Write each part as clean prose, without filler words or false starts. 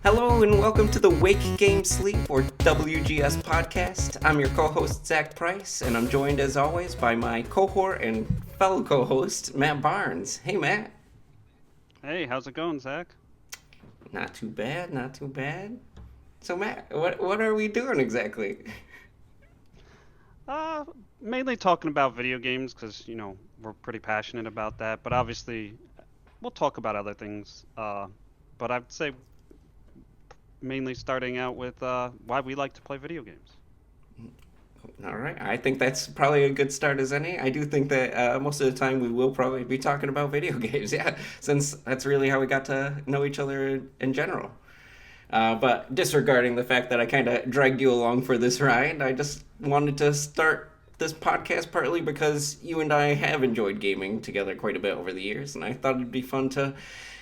Hello and welcome to the Wake Game Sleep or WGS podcast. I'm your co-host Zach Price, and I'm joined as always by my cohort and fellow co-host Matt Barnes. Hey Matt. Hey, how's it going, Zach? Not too bad, not too bad. So Matt, what are we doing exactly? Uh, Mainly talking about video games because, we're pretty passionate about that, but obviously we'll talk about other things. But I'd say mainly starting out with why we like to play video games. All right, I think that's probably a good start as any. I do think that most of the time we will probably be talking about video games, yeah, since that's really how we got to know each other in general. But disregarding the fact that I kind of dragged you along for this ride, I just wanted to start this podcast partly because you and I have enjoyed gaming together quite a bit over the years, and I thought it'd be fun to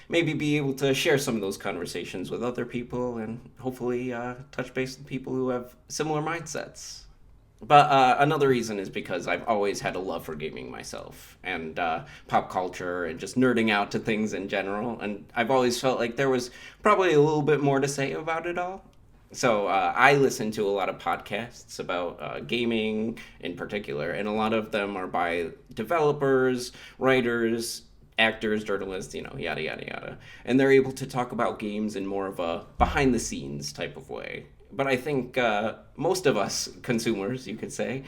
maybe be able to share some of those conversations with other people and hopefully touch base with people who have similar mindsets. But another reason is because I've always had a love for gaming myself and pop culture and just nerding out to things in general. And I've always felt like there was probably a little bit more to say about it all. So I listen to a lot of podcasts about gaming in particular, and a lot of them are by developers, writers, actors, journalists, yada, yada, yada. And they're able to talk about games in more of a behind the scenes type of way. But I think most of us consumers, you could say,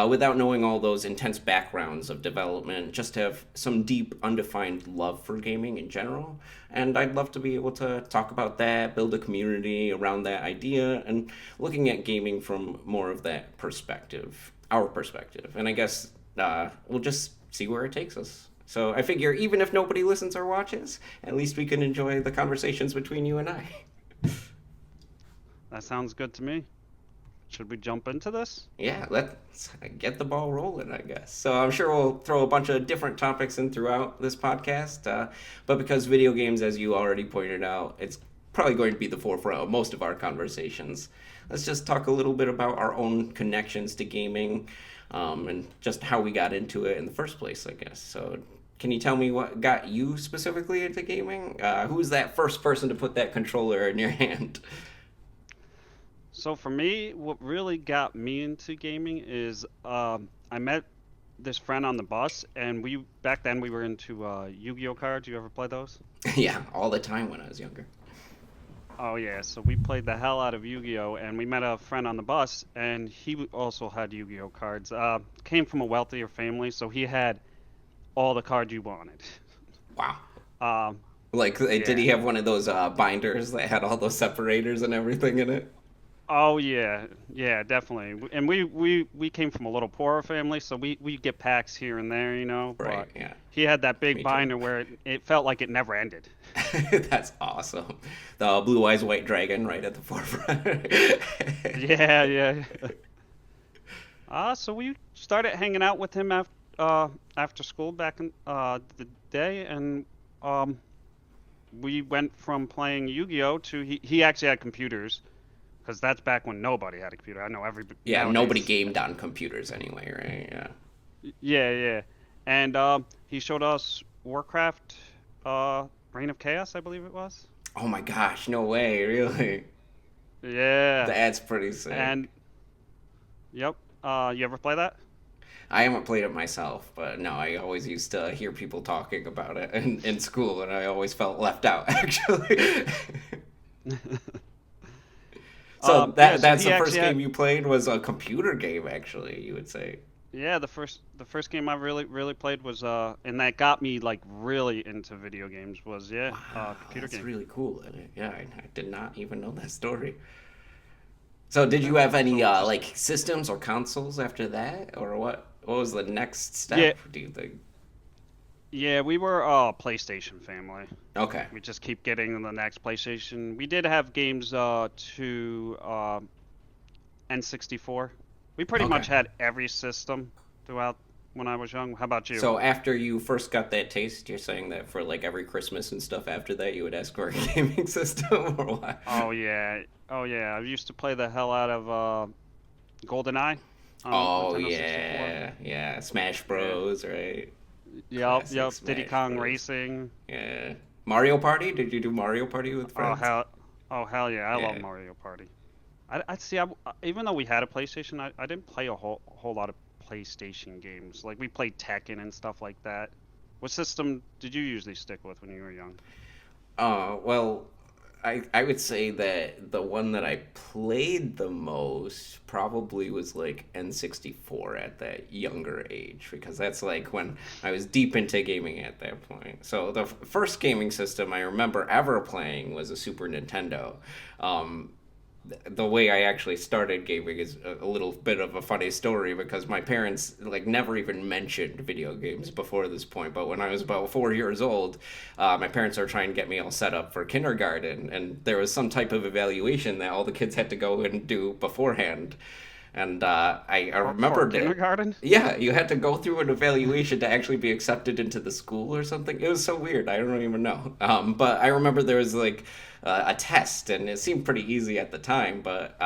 without knowing all those intense backgrounds of development, just have some deep, undefined love for gaming in general. And I'd love to be able to talk about that, build a community around that idea, and looking at gaming from more of that perspective, our perspective. And I guess we'll just see where it takes us. So I figure even if nobody listens or watches, at least we can enjoy the conversations between you and I. That sounds good to me. Should we jump into this? Yeah, let's get the ball rolling, I guess. So I'm sure we'll throw a bunch of different topics in throughout this podcast. But because video games, as you already pointed out, it's probably going to be the forefront of most of our conversations. Let's just talk a little bit about our own connections to gaming and just how we got into it in the first place, I guess. So can you tell me what got you specifically into gaming? Who was that first person to put that controller in your hand? So for me, what really got me into gaming is I met this friend on the bus, and we back then we were into Yu-Gi-Oh cards. You ever play those? Yeah, all the time when I was younger. Oh yeah, so we played the hell out of Yu-Gi-Oh, and we met a friend on the bus, and he also had Yu-Gi-Oh cards. Came from a wealthier family, so he had all the cards you wanted. Wow. Um, Like, did yeah. he have one of those binders that had all those separators and everything in it? Oh yeah, yeah, definitely. And we came from a little poorer family, so we get packs here and there, Right, But yeah. he had that big Me too. binder where it felt like it never ended. That's awesome. The blue eyes white dragon right at the forefront. Yeah, yeah. So we started hanging out with him after school back in the day, and um, we went from playing Yu-Gi-Oh to he actually had computers, because that's back when nobody had a computer. I know every Yeah, nobody nowadays. gamed on computers anyway, right? Yeah. Yeah, yeah. And he showed us Warcraft, Reign of Chaos, I believe it was. Oh my gosh, no way, really? Yeah. That's pretty sick. And yep. You ever play that? I haven't played it myself, but no, I always used to hear people talking about it in school, and I always felt left out, actually. So Yeah. So that's he the first actually had. game you played was a computer game, actually, you would say. Yeah, the first game I really played was and that got me like really into video games was Wow, computer that's game. really cool. Yeah, I did not even know that story. So, did you Yeah. have any So just like systems or consoles after that, or what? What was the next yeah, step? Do you think? yeah, we were a PlayStation family. Okay, We just keep getting the next PlayStation. We did have games to N64. We pretty okay. much had every system throughout when I was young. How about you? So after you first got that taste, you're saying that for like every Christmas and stuff after that, you would ask for a gaming system, or what? Oh yeah, oh yeah. I used to play the hell out of GoldenEye on Oh Nintendo 64. yeah, yeah. Smash Yeah. Bros. Right? Yep, Classic yep. Diddy Smash Kong Bros. Racing. Yeah. Mario Party? Did you do Mario Party with Oh friends? hell, Oh hell yeah, I love Yeah. Mario Party. I see. Even though we had a PlayStation, I didn't play a whole lot of PlayStation games. Like we played Tekken and stuff like that. What system did you usually stick with when you were young? Well, I would say that the one that I played the most probably was like N64 at that younger age, because that's like when I was deep into gaming at that point. So the first gaming system I remember ever playing was a Super Nintendo. Um, the way I actually started gaming is a little bit of a funny story, because my parents like never even mentioned video games before this point. But when I was about 4 years old, my parents are trying to get me all set up for kindergarten, and there was some type of evaluation that all the kids had to go and do beforehand. And I For remembered it. kindergarten? Yeah, you had to go through an evaluation to actually be accepted into the school or something. It was so weird. I don't even know. But I remember there was like a test, and it seemed pretty easy at the time. But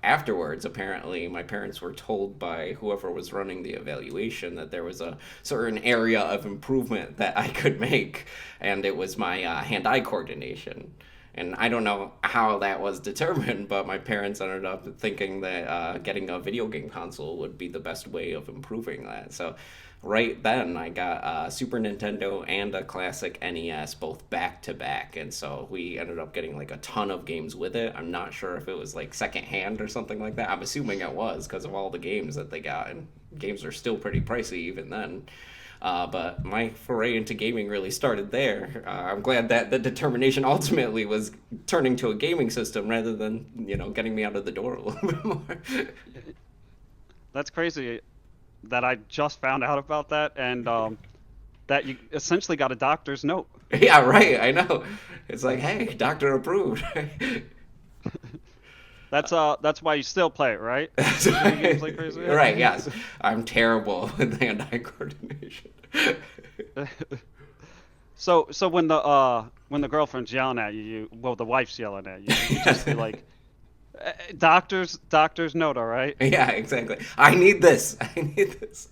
afterwards, apparently, my parents were told by whoever was running the evaluation that there was a certain area of improvement that I could make, and it was my hand-eye coordination. And I don't know how that was determined, but my parents ended up thinking that getting a video game console would be the best way of improving that. So, right then, I got a Super Nintendo and a classic NES, both back to back. And so we ended up getting like a ton of games with it. I'm not sure if it was like secondhand or something like that. I'm assuming it was because of all the games that they got. And games are still pretty pricey even then. But my foray into gaming really started there. I'm glad that the determination ultimately was turning to a gaming system rather than, getting me out of the door a little bit more. That's crazy that I just found out about that, and that you essentially got a doctor's note. Yeah, right. I know. It's like, hey, doctor approved. That's why you still play it, right? Still play games like crazy. Right, yes. I'm terrible with hand-eye coordination. So when the girlfriend's yelling at you, well the wife's yelling at you, you just be like, doctor's note, all right? Yeah, exactly. I need this. I need this.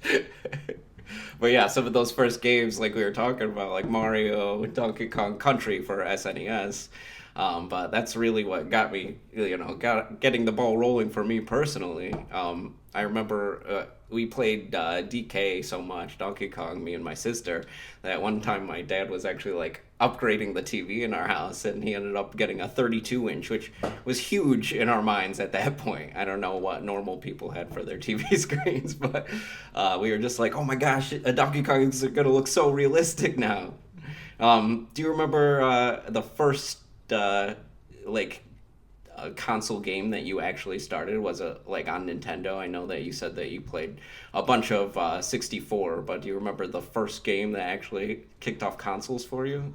But yeah, some of those first games, like we were talking about, like Mario, Donkey Kong Country for SNES. But that's really what got me, getting the ball rolling for me personally. I remember we played DK so much, Donkey Kong, me and my sister, that one time my dad was actually like upgrading the TV in our house, and he ended up getting a 32-inch, which was huge in our minds at that point. I don't know what normal people had for their TV screens, but we were just like, oh my gosh, a Donkey Kong is going to look so realistic now. Do you remember the first uh, like console game that you actually started? Was it like on Nintendo? I know that you said that you played a bunch of 64, but do you remember the first game that actually kicked off consoles for you?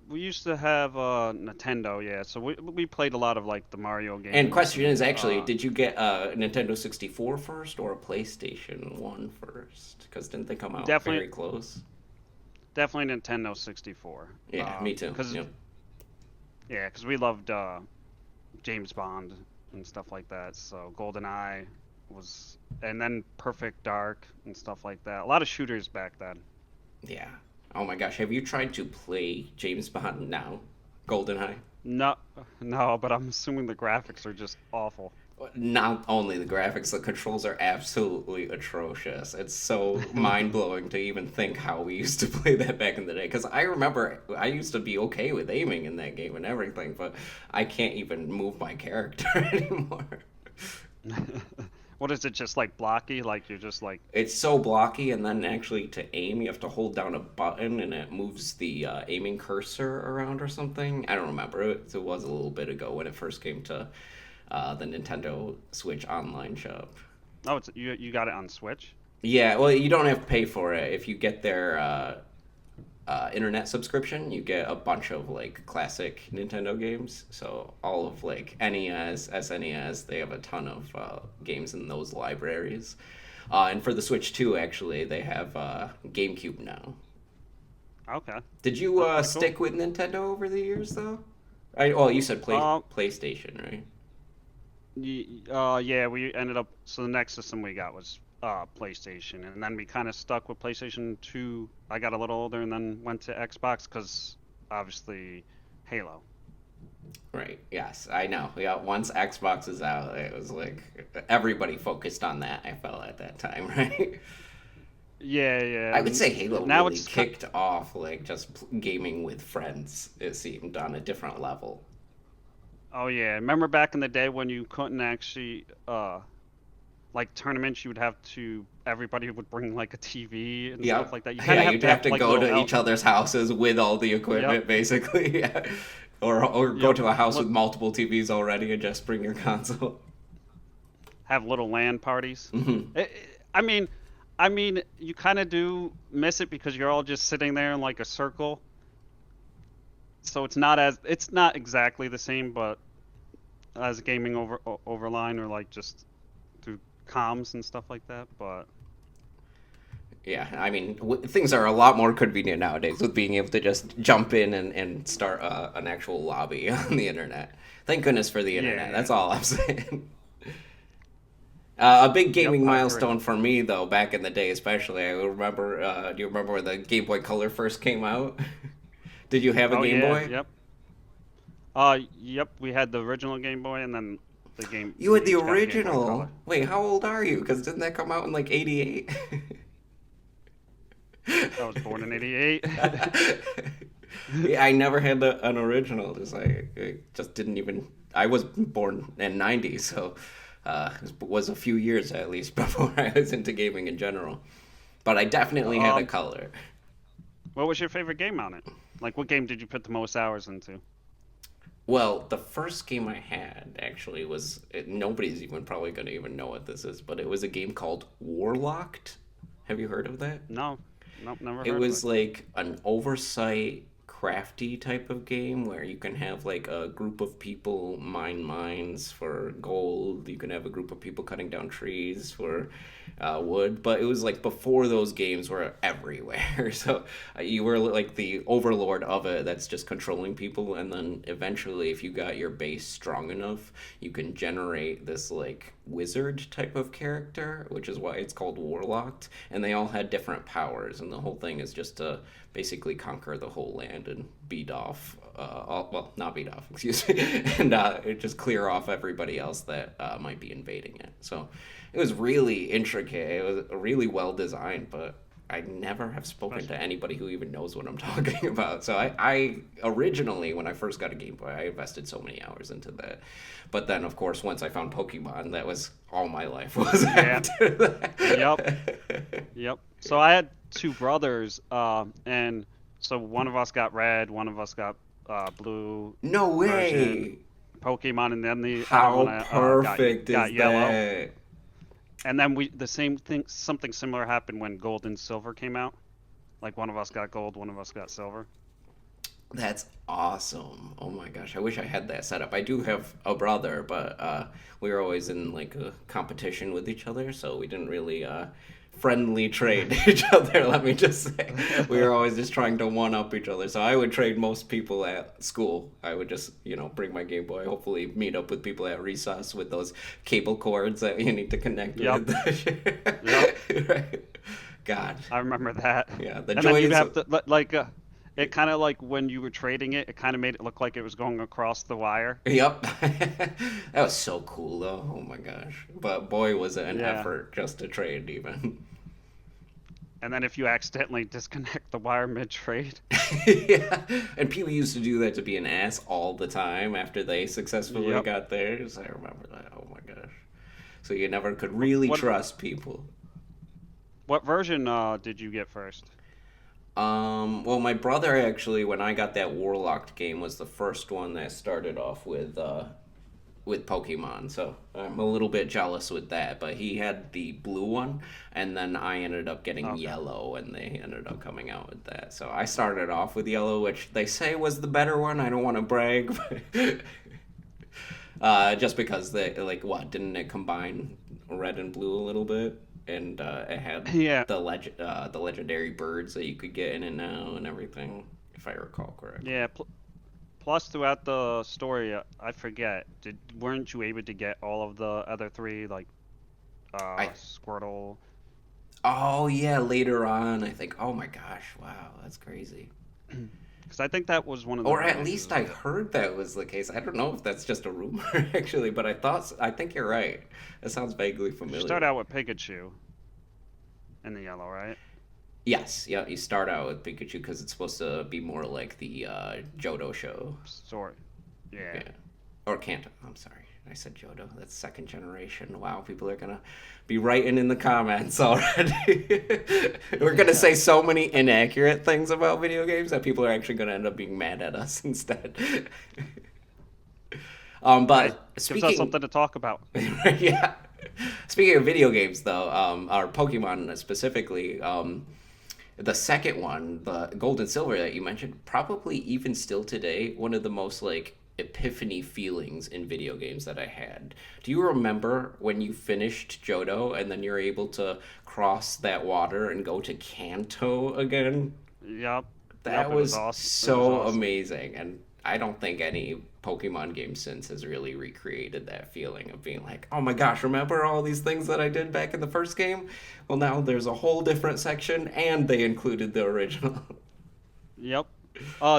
We used to have Nintendo, yeah. So we played a lot of like the Mario And games question is and actually, did you get a Nintendo 64 first or a PlayStation 1 first? Because didn't they come out definitely very close? definitely Nintendo 64. Yeah, me too. Cause Yep. yeah, cause we loved James Bond and stuff like that. So GoldenEye was, and then Perfect Dark and stuff like that. A lot of shooters back then. Yeah. Oh my gosh, have you tried to play James Bond now? GoldenEye? No, no, but I'm assuming the graphics are just awful. Not only the graphics, the controls are absolutely atrocious. It's so mind blowing to even think how we used to play that back in the day. Because I remember I used to be okay with aiming in that game and everything, but I can't even move my character anymore. What is it? Just like blocky? Like you're just like, It's so blocky, and then actually to aim, you have to hold down a button and it moves the aiming cursor around or something. I don't remember. It was a little bit ago when it first came to the Nintendo Switch online shop. oh, it's you got it on Switch. Yeah, well, you don't have to pay for it. If you get their internet subscription, you get a bunch of like classic Nintendo games. So all of like NES, SNES, they have a ton of games in those libraries. And for the Switch 2, actually, they have GameCube now. Okay, Did you that's pretty cool. stick with Nintendo over the years, though? Well, you said Um, PlayStation, right? yeah, we ended up. So the next system we got was PlayStation, and then we kind of stuck with PlayStation 2. I got a little older, and then went to Xbox because obviously Halo. Right. Yes, I know. Yeah, once Xbox is out, it was like everybody focused on that. I felt at that time, right? Yeah, yeah. I would say Halo Now really it's ki- kicked off like just gaming with friends. It seemed on a different level. oh yeah. Remember back in the day when you couldn't actually like tournaments, you would have to everybody would bring like a TV and stuff Yep. like that. You kind Yeah, of have you'd to have have to like go little to el each other's houses with all the Yep, equipment, basically. Yeah. Or go yep. to a house with Look, multiple TVs already and just bring your console. have little LAN parties. Hmm. I I mean, you kind of do miss it because you're all just sitting there in like a circle. So it's not exactly the same, but as gaming over line or like just through comms and stuff like that. But Yeah, I mean, things are a lot more convenient nowadays with being able to just jump in and start an actual lobby on the internet. Thank goodness for the yeah, internet. yeah. That's all I'm saying. A big Yep, gaming I agree. milestone for me, though, back in the day, especially, I remember. Do you remember when the Game Boy Color first came out? Did you have a Oh Game yeah, Boy? yep. Yep. We had the original Game Boy, and then the game. You We had the each got a Game Boy original. Color. Wait, how old are you? Because didn't that come out in like '88? I was born in '88. Yeah, I never had an original. I just didn't even. I was born in '90, so it was a few years at least before I was into gaming in general. But I definitely had a um, color. what was your favorite game on it? Like, what game did you put the most hours into? Well, the first game I had actually was nobody's even probably gonna even know what this is, but it was a game called Warlocked. Have you heard of that? No, nope, never It heard of it. was like an oversight crafty type of game where you can have like a group of people mine mines for gold. You can have a group of people cutting down trees for wood. But it was like before those games were everywhere. So you were like the overlord of it that's just controlling people. And then eventually, if you got your base strong enough, you can generate this like wizard type of character, which is why it's called Warlocked. And they all had different powers, and the whole thing is just to basically conquer the whole land and beat off, well, not beat off, excuse me, and just clear off everybody else that might be invading it. So it was really intricate. It was really well designed, but I never have spoken Especially, to anybody who even knows what I'm talking about. So I originally, when I first got a Game Boy, I invested so many hours into that. But then, of course, once I found Pokemon, that was all my life was yeah, after yep, that. yep. So I had two brothers, and so one of us got red, one of us got blue No version way! Pokemon, and then the other one How perfect got is yellow. that? And then we the same thing, something similar happened when Gold and Silver came out. Like one of us got gold, one of us got silver. That's awesome. Oh my gosh, I wish I had that set up. I do have a brother, but we were always in like a competition with each other, so we didn't really friendly trade each other, let me just say. We were always just trying to one up each other. So I would trade most people at school. I would just, bring my Game Boy, hopefully meet up with people at recess with those cable cords that you need to connect Yep, with. yep. Right. God. I remember that. Yeah, the And then you'd joys. have to like it kind of like when you were trading it, it kind of made it look like it was going across the wire. Yep. That was so cool though. Oh my gosh. But boy was it an Yeah. effort just to trade even. And then if you accidentally disconnect the wire mid trade. Yeah. And people used to do that to be an ass all the time after they successfully Yep. got theirs. I remember that. Oh my gosh. So you never could What really what trust people. what version did you get first? Well, my brother actually, when I got that Warlocked game, was the first one that started off with Pokemon. So I'm a little bit jealous with that. But he had the blue one, and then I ended up getting Okay. yellow, and they ended up coming out with that. So I started off with yellow, which they say was the better one. I don't want to brag, but just because they like what didn't it combine red and blue a little bit, and it had Yeah. the legendary birds that you could get in and out and everything, if I recall correctly. Yeah. Plus, throughout the story, I forget. Did weren't you able to get all of the other three, like I Squirtle? Oh yeah, later on I think. Oh my gosh, wow, that's crazy. Because I think that was one of the Or at premises least of I it. heard that was the case. I don't know if that's just a rumor actually, but I think you're right. It sounds vaguely Because you start familiar. out with Pikachu in the yellow, right? Yes, yeah, you start out with Pikachu because it's supposed to be more like the Johto show. Sort. Yeah. Yeah. Or Kanto. I'm sorry. I said Johto. That's second generation. Wow, people are gonna be writing in the comments already. We're gonna Yeah. say so many inaccurate things about video games that people are actually gonna end up being mad at us instead. Hey, But gives us speaking, something to talk about. yeah. Speaking of video games, though, or Pokemon specifically, the second one, the Gold and Silver that you mentioned, probably even still today, one of the most like epiphany feelings in video games that I had. Do you remember when you finished Johto and then you're able to cross that water and go to Kanto again? Yep. That Yep. It was was awesome. It was so awesome. amazing, and I don't think any Pokemon game since has really recreated that feeling of being like, oh my gosh, remember all these things that I did back in the first game? Well, now there's a whole different section, and they included the original. Yep.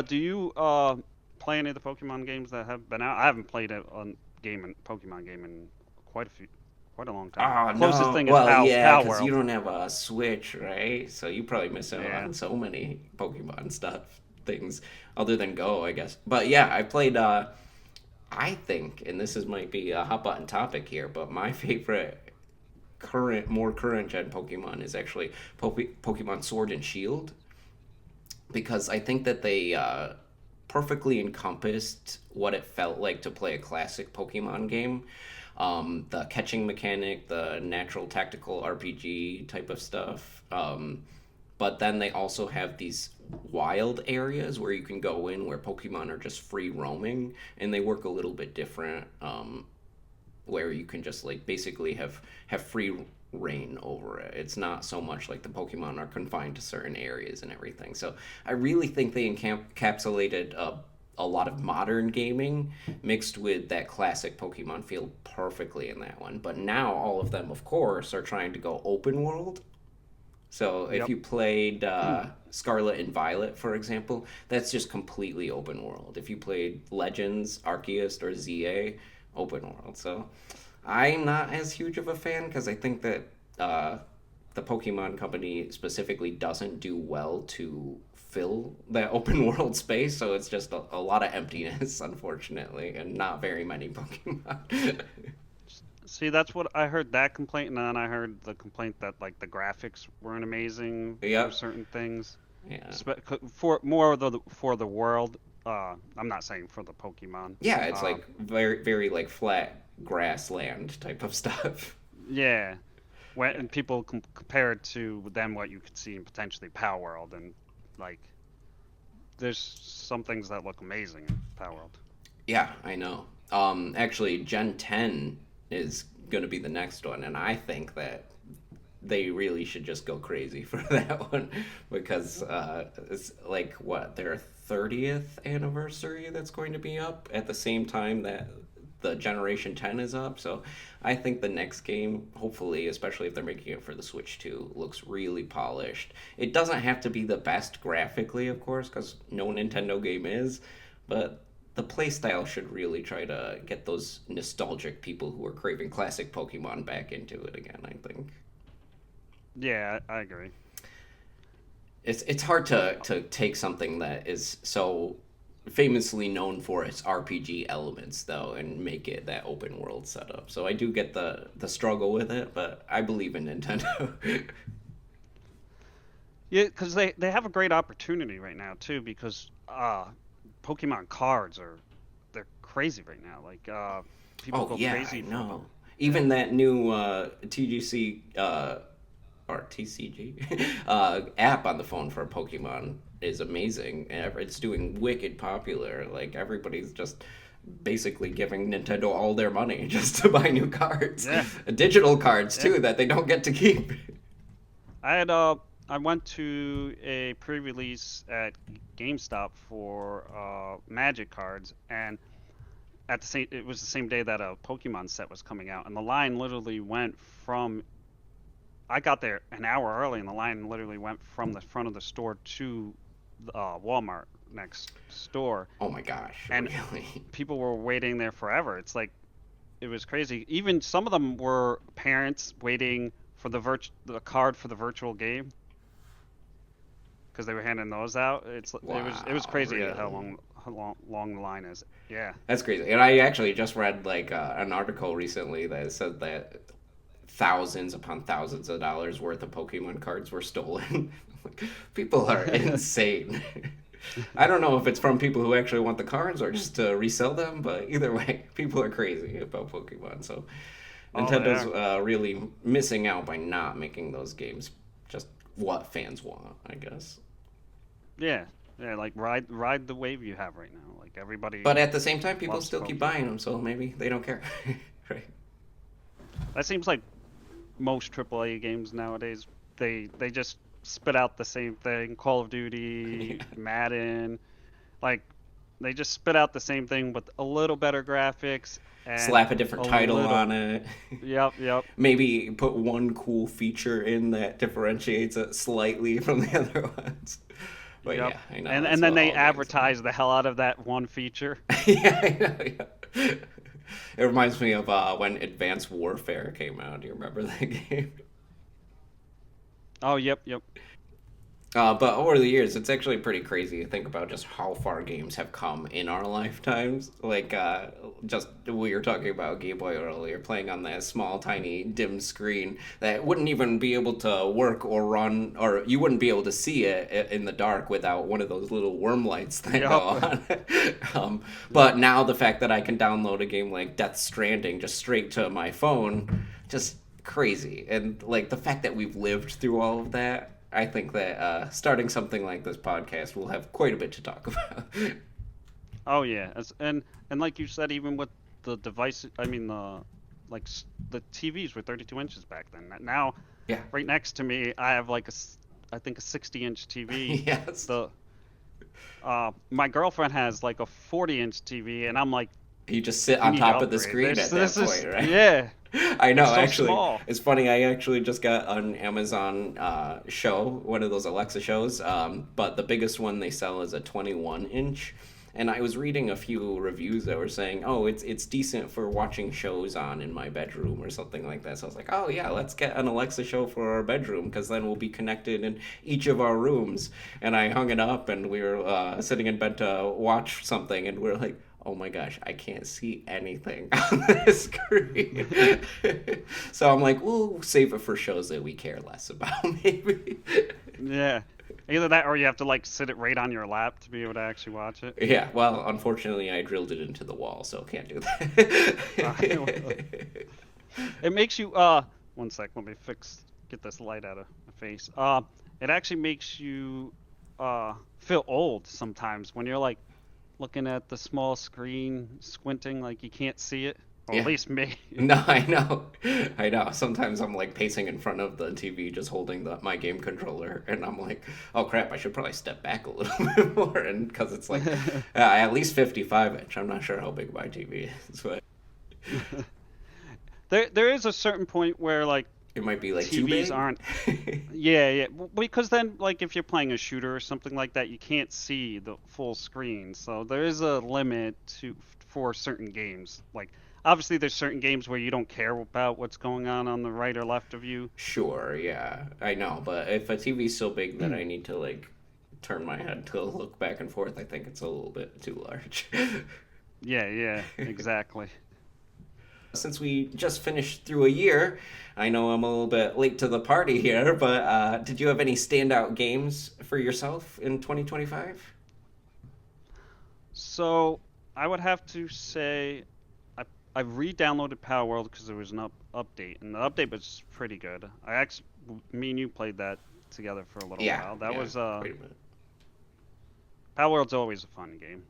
Do you play any of the Pokemon games that have been out? I haven't played a Pokemon game in quite a long time. Oh Closest no! thing is Well, yeah, Pow because you World. don't have a Switch, right? So you probably miss out Yeah. on so many Pokemon stuff, things other than Go, I guess. But yeah, I played. I think, and this is might be a hot button topic here, but my favorite more current gen Pokemon is actually Pokemon Sword and Shield because I think that they perfectly encompassed what it felt like to play a classic Pokemon game. The catching mechanic, the natural tactical RPG type of stuff. But then they also have these wild areas where you can go in where Pokemon are just free roaming, and they work a little bit different. Where you can just like basically have free reign over it. It's not so much like the Pokemon are confined to certain areas and everything. So I really think they encapsulated a lot of modern gaming mixed with that classic Pokemon feel perfectly in that one. But now all of them, of course, are trying to go open world. So if Yep. you played Scarlet and Violet, for example, that's just completely open world. If you played Legends, Arceus, or ZA, open world. So I'm not as huge of a fan because I think that uh, the Pokemon Company specifically doesn't do well to fill that open world space. So it's just a lot of emptiness, unfortunately, and not very many Pokemon. See, that's what I heard that complaint, and then I heard the complaint that like the graphics weren't amazing for Yep. certain things. Yeah. For more of the for the world. I'm not saying for the Pokemon. Yeah, it's Uh, like very, very like flat grassland type of stuff. yeah. When and people compare it to then what you could see in potentially Power World, and like there's some things that look amazing in Power World. Yeah, I know. Actually, Gen 10 is going to be the next one, and I think that they really should just go crazy for that one because it's like what their 30th anniversary that's going to be up at the same time that the Generation 10 is up. So I think the next game, hopefully, especially if they're making it for the Switch 2, looks really polished. It doesn't have to be the best graphically, of course, because no Nintendo game is, but the playstyle should really try to get those nostalgic people who are craving classic Pokemon back into it again, I think. Yeah, I agree. It's hard to take something that is so famously known for its RPG elements though and make it that open world setup. So I do get the struggle with it, but I believe in Nintendo. Yeah, because they have a great opportunity right now too, because Pokemon cards are they're crazy right now. Like people Oh go yeah, I crazy for know. them. Even Yeah. that new TGC or TCG app on the phone for Pokemon is amazing. It's doing wicked popular. Like everybody's just basically giving Nintendo all their money just to buy new cards, Yeah. digital cards Yeah. too that they don't get to keep. I had I went to a pre-release at GameStop for Magic cards, and at the same it was the same day that a Pokemon set was coming out, and the line literally went from I got there an hour early, and the line literally went from the front of the store to Walmart. next store, Oh my gosh, and really? people were waiting there forever. It's like it was crazy. Even some of them were parents waiting for the card for the virtual game because they were handing those out. It was Wow, crazy how really? long the line is. Yeah. That's crazy. And I actually just read like an article recently that said that thousands upon thousands of dollars worth of Pokemon cards were stolen. Like, people are insane. I don't know if it's from people who actually want the cards or just to resell them, but either way, people are crazy about Pokemon. So Oh, they Nintendo's are. really missing out by not making those games just what fans want, I guess. Yeah. Yeah, like ride the wave you have right now. Like everybody But at the same time, people loves still keep Pokemon. buying them, so maybe they don't care. Right. That seems like most AAA games nowadays. They just spit out the same thing. Call of Duty, Yeah. Madden, like they just spit out the same thing with a little better graphics and Slap a different a title little. on it. Yep, yep, Maybe put one cool feature in that differentiates it slightly from the other ones. But yep. yeah, I know And that's and then what they all games are. advertise the hell out of that one feature. Yeah, I know. Yeah. It reminds me of when Advanced Warfare came out. Do you remember that game? Oh, yep, yep. But over the years, it's actually pretty crazy to think about just how far games have come in our lifetimes. Like, just we were talking about Game Boy earlier, playing on that small, tiny, dim screen that wouldn't even be able to work or run, or you wouldn't be able to see it in the dark without one of those little worm lights that go Yep. on. Yep. But now the fact that I can download a game like Death Stranding just straight to my phone, just crazy. And like the fact that we've lived through all of that, I think that starting something like this podcast will have quite a bit to talk about. Oh yeah. And like you said, even with the device, I mean the TVs were 32 inches back then. Now, Yeah. right next to me, I have I think a 60-inch TV. Yes. The My girlfriend has like a 40-inch TV, and I'm like, You just sit you on need to top of the upgrade. screen This at this that is point, right? yeah. I It's know, so actually. small. It's funny, I actually just got an Amazon show, one of those Alexa shows, but the biggest one they sell is a 21 inch. And I was reading a few reviews that were saying, oh, it's decent for watching shows on in my bedroom or something like that. So I was like, oh, yeah, let's get an Alexa show for our bedroom because then we'll be connected in each of our rooms. And I hung it up and we were sitting in bed to watch something and we are like, oh my gosh, I can't see anything on the screen. So I'm like, we'll save it for shows that we care less about, maybe. Yeah. Either that or you have to like sit it right on your lap to be able to actually watch it. Yeah, well, unfortunately, I drilled it into the wall, so can't do Uh, that. it makes you one sec, let me get this light out of my face. It actually makes you feel old sometimes when you're like looking at the small screen, squinting like you can't see it. Or at Yeah. least me. No, I know. I know. Sometimes I'm like pacing in front of the TV just holding my game controller and I'm like, "Oh crap, I should probably step back a little bit more." And cuz it's like at least 55 inch. I'm not sure how big my TV is, but There is a certain point where like it might be like too TVs big. aren't. Yeah, yeah. Because then, like, if you're playing a shooter or something like that, you can't see the full screen. So there is a limit for certain games. Like, obviously, there's certain games where you don't care about what's going on the right or left of you. Sure, yeah. I know, but if a TV's so big that I need to like turn my head to look back and forth, I think it's a little bit too large. Yeah, yeah, exactly. Since we just finished through a year, I know I'm a little bit late to the party here, but did you have any standout games for yourself in 2025? So I would have to say I I re-downloaded Power World because there was an update, and the update was pretty good. Me and you played that together for a little Yeah, while. That yeah, was quite a bit. Power World's always a fun game.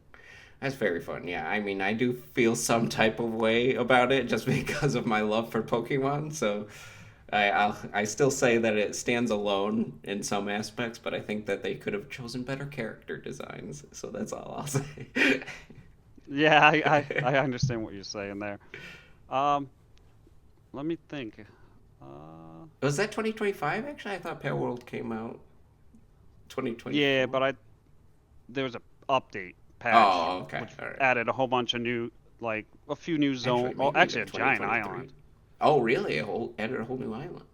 That's very fun. Yeah, I mean, I do feel some type of way about it just because of my love for Pokemon. So I still say that it stands alone in some aspects, but I think that they could have chosen better character designs. So that's all I'll say. Yeah, I understand what you're saying there. Um, Let me think. Uh, Was that 2025? Actually, I thought Pale World came out yeah, 2024. but there was a update patch, Oh, okay. which All right. added a whole bunch of new, like a few new Actually, zone. Oh, maybe actually even a giant 2023. island. Oh, really? A whole added a whole new island.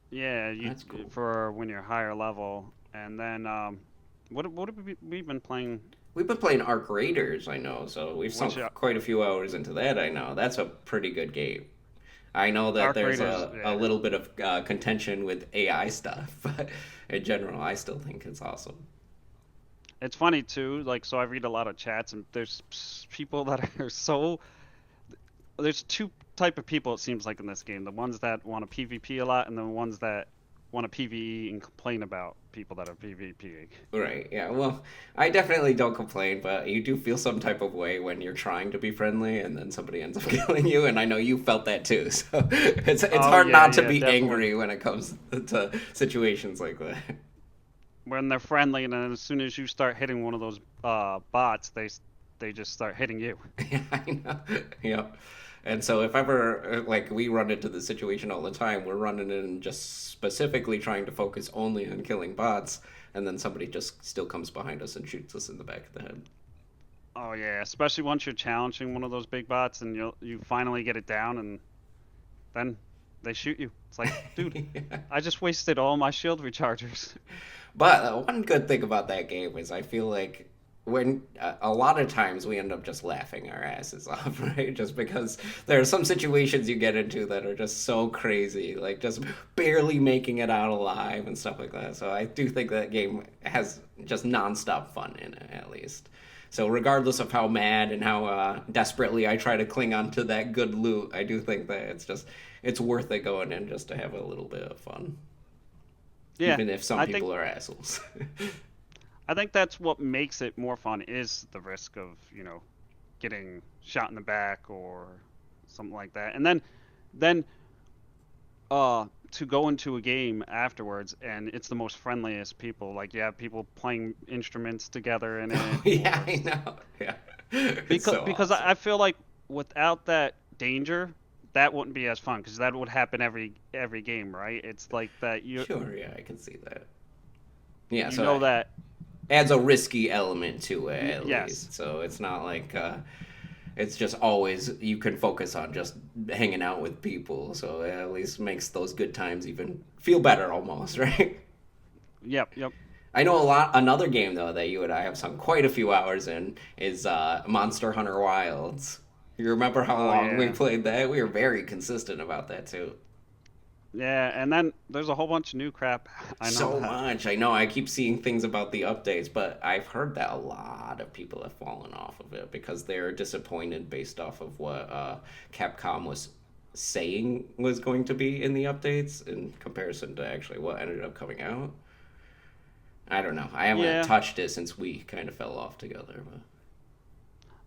Yeah, you That's cool. for when you're higher level, and then what have we been playing? We've been playing Arc Raiders, I know, so we've Which sunk quite a few hours into that, I know. That's a pretty good game. I know that Arc there's Raiders? a Yeah, little bit of contention with AI stuff, but in general, I still think it's awesome. it's funny too. Like, so I read a lot of chats, and there's people that are so there's two type of people it seems like in this game. The ones that want to PvP a lot, and the ones that want to PvE and complain about people that are PvPing. Right, yeah. Well, I definitely don't complain, but you do feel some type of way when you're trying to be friendly and then somebody ends up killing you, and I know you felt that too. So it's Oh hard yeah, not to yeah, be definitely. angry when it comes to situations like that. When they're friendly, and then as soon as you start hitting one of those bots, they just start hitting you. Yeah, I know. Yeah. And so if ever like we run into the situation all the time, we're running in just specifically trying to focus only on killing bots, and then somebody just still comes behind us and shoots us in the back of the head. Oh yeah, especially once you're challenging one of those big bots and you finally get it down, and then they shoot you. It's like, dude, Yeah. I just wasted all my shield rechargers. But one good thing about that game is I feel like when a lot of times we end up just laughing our asses off, right? Just because there are some situations you get into that are just so crazy, like just barely making it out alive and stuff like that. So I do think that game has just nonstop fun in it, at least. So regardless of how mad and how desperately I try to cling on to that good loot, I do think that it's worth it going in just to have a little bit of fun, Yeah, even if some I think people are assholes. I think that's what makes it more fun is the risk of, getting shot in the back or something like that. And then to go into a game afterwards and it's the most friendliest people. Like you have people playing instruments together in it, Oh, yeah, or I know. Yeah. It's because so because awesome. I feel like without that danger, that wouldn't be as fun because that would happen every game, right? It's like that Sure, yeah, I can see that. Yeah, you so know it that adds a risky element to it at yes. least. So it's not like it's just always you can focus on just hanging out with people. So it at least makes those good times even feel better almost, right? Yep, yep. I know a lot. Another game though that you and I have sunk quite a few hours in is Monster Hunter Wilds. You remember how Oh long we yeah. played that? We were very consistent about that too. Yeah, and then there's a whole bunch of new crap. I know So that. much. I know I keep seeing things about the updates, but I've heard that a lot of people have fallen off of it because they're disappointed based off of what Capcom was saying was going to be in the updates in comparison to actually what ended up coming out. I don't know. I haven't Yeah. touched it since we kind of fell off together, but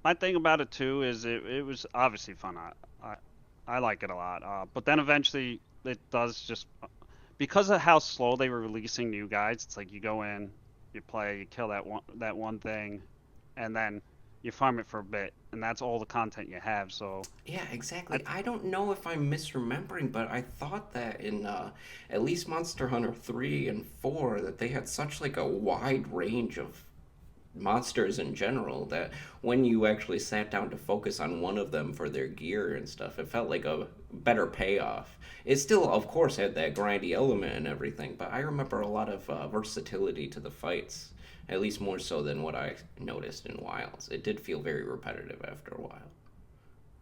My thing about it too is it was obviously fun. I I like it a lot. But then eventually it does just because of how slow they were releasing new guides. It's like you go in, you play, you kill that one thing, and then you farm it for a bit, and that's all the content you have. So yeah, I exactly. I don't know if I'm misremembering, but I thought that in at least Monster Hunter 3 and 4 that they had such like a wide range of monsters in general that when you actually sat down to focus on one of them for their gear and stuff, it felt like a better payoff. It still, of course, had that grindy element and everything, but I remember a lot of versatility to the fights, at least more so than what I noticed in Wilds. It did feel very repetitive after a while.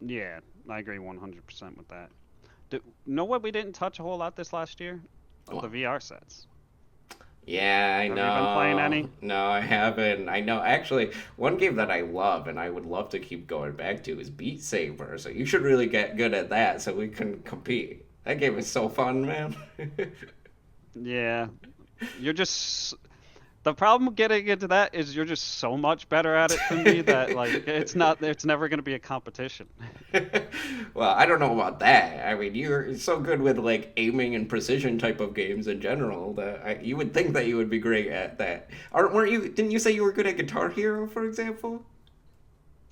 yeah, I agree 100% with that. Know what we didn't touch a whole lot this last year? The Well, VR sets. yeah, I Have you been playing know. any? No, I haven't. I know. Actually, one game that I love and I would love to keep going back to is Beat Saber. So you should really get good at that so we can compete. That game is so fun, man. Yeah, you're just the problem getting into that is you're just so much better at it than me that like it's never going to be a competition. Well, I don't know about that. I mean, you're so good with like aiming and precision type of games in general that you would think that you would be great at that. Aren't weren't you? Didn't you say you were good at Guitar Hero, for example?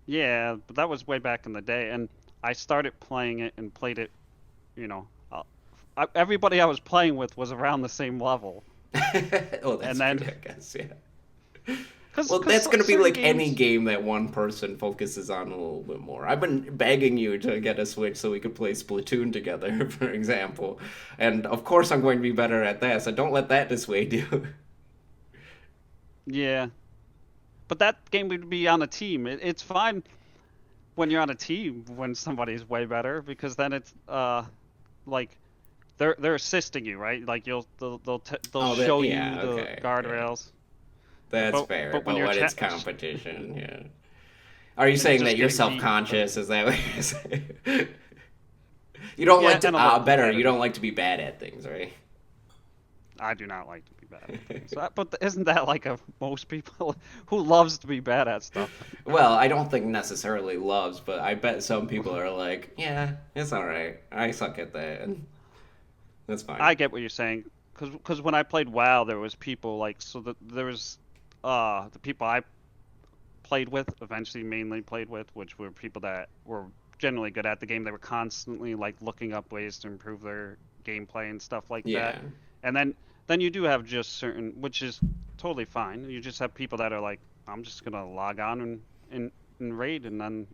Yeah, but that was way back in the day, and I started playing it and played it. You know, everybody I was playing with was around the same level, Oh, and that's true. then I guess. Yeah. Well, that's going to be certain like any games. game that one person focuses on a little bit more. I've been begging you to get a Switch so we could play Splatoon together, for example. And of course, I'm going to be better at that, so don't let that dissuade you. Yeah, but that game would be on a team. It's fine when you're on a team when somebody's way better because then it's like they're assisting you, right? Like they'll Oh, show you yeah, the okay, yeah. guardrails. That's fair, But when but you're when it's competition, yeah. Are you and you're saying that just you're getting beat. self-conscious? Is that what you're saying? You don't Yeah, like to, and a little better, you competitive. don't like to be bad at things, right? I do not like to be bad at things. But isn't that like a most people who loves to be bad at stuff? Well, I don't think necessarily loves, but I bet some people are like, yeah, it's all right. I suck at that, and that's fine. I get what you're saying, because when I played WoW, there was people like there was the people I played with, eventually mainly played with, which were people that were generally good at the game. They were constantly like looking up ways to improve their gameplay and stuff like that. Yeah, And then you do have just certain, which is totally fine. You just have people that are like, I'm just gonna log on and raid, and then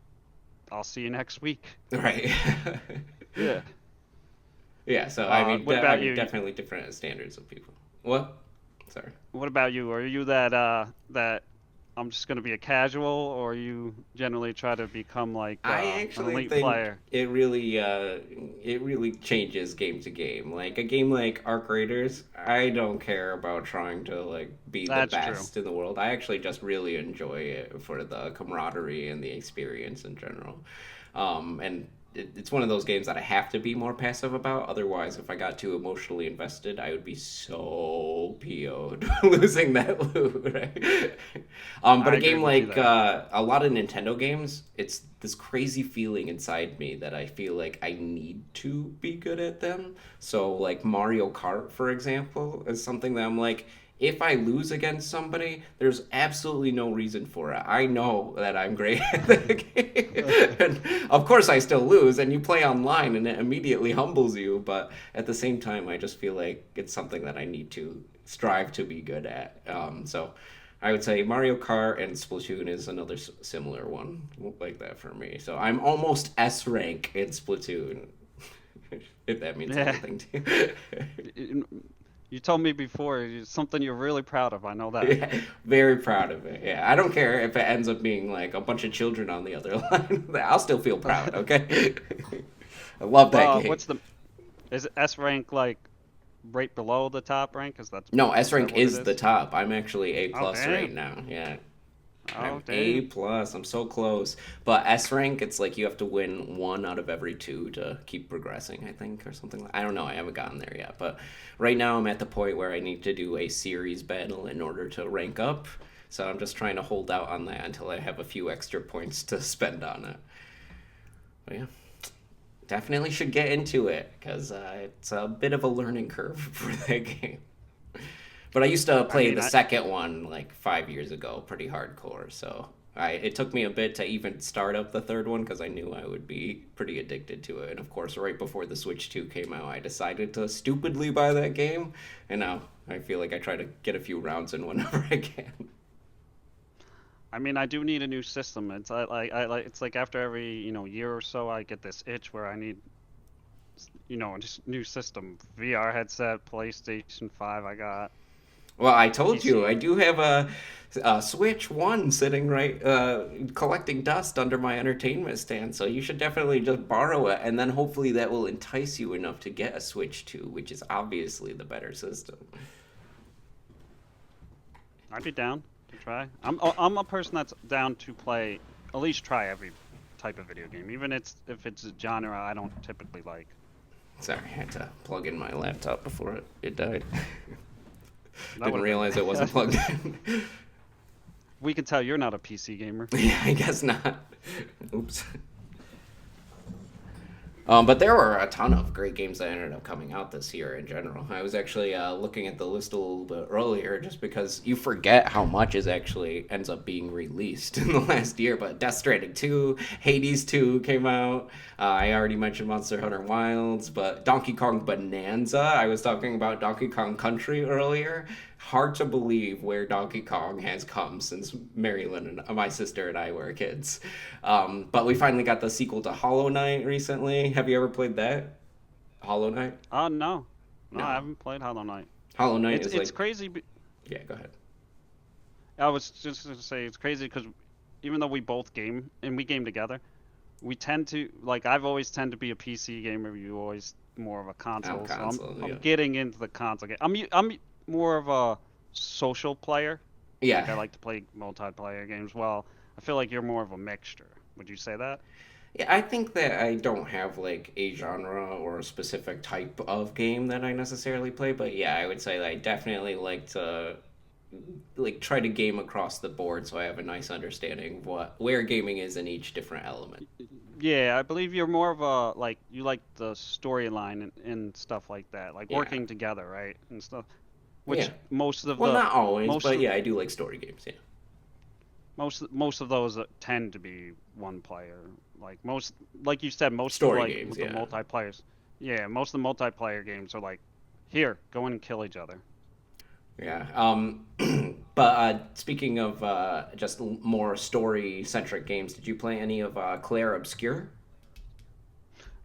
I'll see you next week. right. Yeah. Yeah, so What about you? definitely different standards of people. What? Sorry. What about you? Are you that I'm just gonna be a casual, or you generally try to become like I an actually elite think player? it really changes game to game. Like a game like Arc Raiders, I don't care about trying to like be the That's true. best in the world. I actually just really enjoy it for the camaraderie and the experience in general. And it's one of those games that I have to be more passive about. Otherwise, if I got too emotionally invested, I would be so PO'd losing that loot, right? But I a agree game with you like there. a lot of Nintendo games, it's this crazy feeling inside me that I feel like I need to be good at them. So, like Mario Kart, for example, is something that I'm like, if I lose against somebody, there's absolutely no reason for it. I know that I'm great at the game. And of course, I still lose, and you play online, and it immediately humbles you. But at the same time, I just feel like it's something that I need to strive to be good at. So I would say Mario Kart and Splatoon is another similar one like that for me. So I'm almost S rank in Splatoon, if that means Yeah. anything to you. You told me before it's something you're really proud of. I know that. Yeah, very proud of it. Yeah, I don't care if it ends up being like a bunch of children on the other line. I'll still feel proud. Okay. I love that game. What's the is it S rank like right below the top rank? No, S Is that rank what it is the is? top. I'm actually A Oh plus right damn. now. Yeah. I'm Oh A damn. plus. I'm so close. But S rank, it's like you have to win one out of every two to keep progressing, I think, or something. I don't know. I haven't gotten there yet. But right now, I'm at the point where I need to do a series battle in order to rank up. So I'm just trying to hold out on that until I have a few extra points to spend on it. But yeah, definitely should get into it because it's a bit of a learning curve for that game. But I used to I play mean, the second one like 5 years ago, pretty hardcore. So it took me a bit to even start up the third one because I knew I would be pretty addicted to it. And of course, right before the Switch 2 came out, I decided to stupidly buy that game. And now I feel like I try to get a few rounds in whenever I can. I do need a new system. It's like after every year or so, I get this itch where I need just new system. VR headset, PlayStation 5. I got Well, I told you I PC. do have a Switch One sitting right, collecting dust under my entertainment stand. So you should definitely just borrow it, and then hopefully that will entice you enough to get a Switch Two, which is obviously the better system. I'd be down to try. I'm a person that's down to play, at least try every type of video game, even if it's a genre I don't typically like. Sorry, I had to plug in my laptop before it died. That Didn't would have realize it wasn't been. plugged in. We can tell you're not a PC gamer. Yeah, I guess not. Oops. But there were a ton of great games that ended up coming out this year in general. I was actually looking at the list a little bit earlier just because you forget how much is actually ends up being released in the last year. But Death Stranding 2, Hades 2 came out. I already mentioned Monster Hunter Wilds, but Donkey Kong Bonanza. I was talking about Donkey Kong Country earlier. Hard to believe where Donkey Kong has come since Marilyn and my sister and I were kids. But we finally got the sequel to Hollow Knight recently. Have you ever played that? Hollow Knight? No, no, I No. haven't played Hollow Knight. Hollow Knight It's is it's like, crazy. yeah, go ahead. I was just gonna say it's crazy because even though we both game and we game together, we tend to like I've always tend to be a PC gamer. You always more of a I'm console, so I'm console, I'm yeah. getting into the console game. I'm more of a social player. Like I Yeah. like to play multiplayer games. Well, I feel like you're more of a mixture. Would you say that? Yeah, I think that I don't have like a genre or a specific type of game that I necessarily play, but yeah, I would say that I definitely like to like try to game across the board so I have a nice understanding of what where gaming is in each different element. Yeah, I believe you're more of a like you like the storyline and stuff like that, like Yeah. working together, right? And stuff. Yeah. Which most of Well, the not always, most but of yeah, I do like story games, yeah. most of those tend to be one player. Like most, like you said, most of Story like games, the yeah. multiplayers. Yeah, most of the multiplayer games are like, here, go in and kill each other. Yeah. But speaking of just more story centric games, did you play any of Claire Obscure?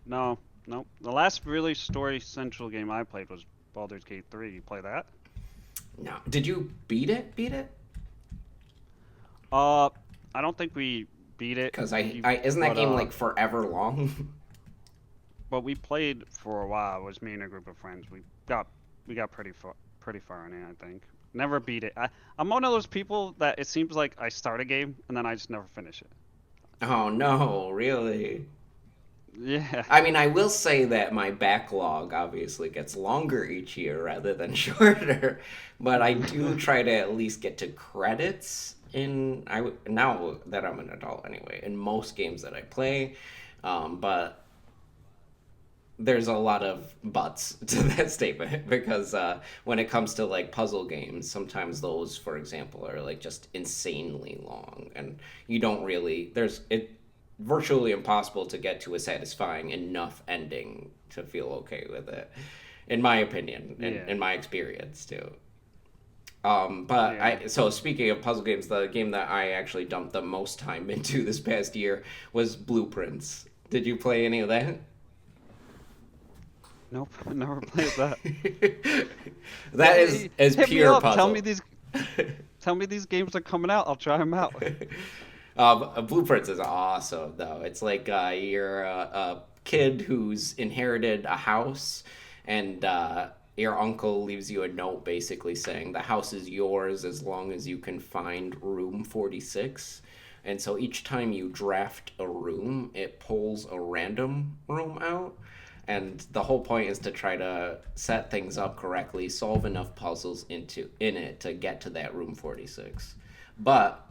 No, no. The last really story central game I played was Baldur's Gate 3. You play that? No. Did you beat it? Beat it? Uh, I don't think we beat it. Because We I isn't that but game like forever long? but we played for a while. It was me and a group of friends. We got pretty far in it, I think. Never beat it. I'm one of those people that it seems like I start a game and then I just never finish it. Oh no, really? Yeah. I mean, I will say that my backlog obviously gets longer each year rather than shorter, but I do try to at least get to credits in now that I'm an adult anyway in most games that I play. But there's a lot of buts to that statement because when it comes to like puzzle games, sometimes those, for example, are like just insanely long, and you don't really there's it virtually impossible to get to a satisfying enough ending to feel okay with it, in my opinion, and Yeah. in my experience too. But Yeah. so speaking of puzzle games, the game that I actually dumped the most time into this past year was Blueprints. Did you play any of that? Nope. Never played that. That is Hit me pure up. puzzle. Tell me these games are coming out. I'll try them out. Blueprints is awesome though. It's like you're a kid who's inherited a house, and your uncle leaves you a note basically saying the house is yours as long as you can find room 46. And so each time you draft a room, it pulls a random room out. And the whole point is to try to set things up correctly, solve enough puzzles in it to get to that room 46. But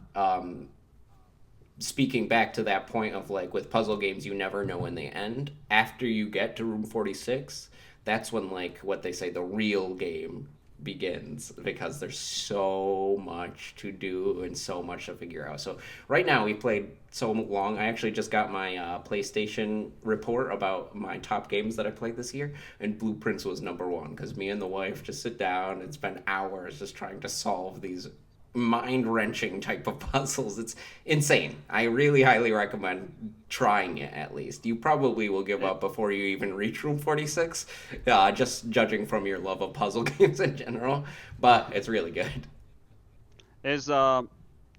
speaking back to that point of like with puzzle games, you never know when they end. After you get to room 46, that's when like what they say the real game begins because there's so much to do and so much to figure out. So right now we played so long. I actually just got my PlayStation report about my top games that I played this year, and Blueprints was number one because me and the wife just sit down and spend hours just trying to solve these mind wrenching type of puzzles. It's insane. I really highly recommend trying it at least. You probably will give It up before you even reach room 46, just judging from your love of puzzle games in general, but it's really good. is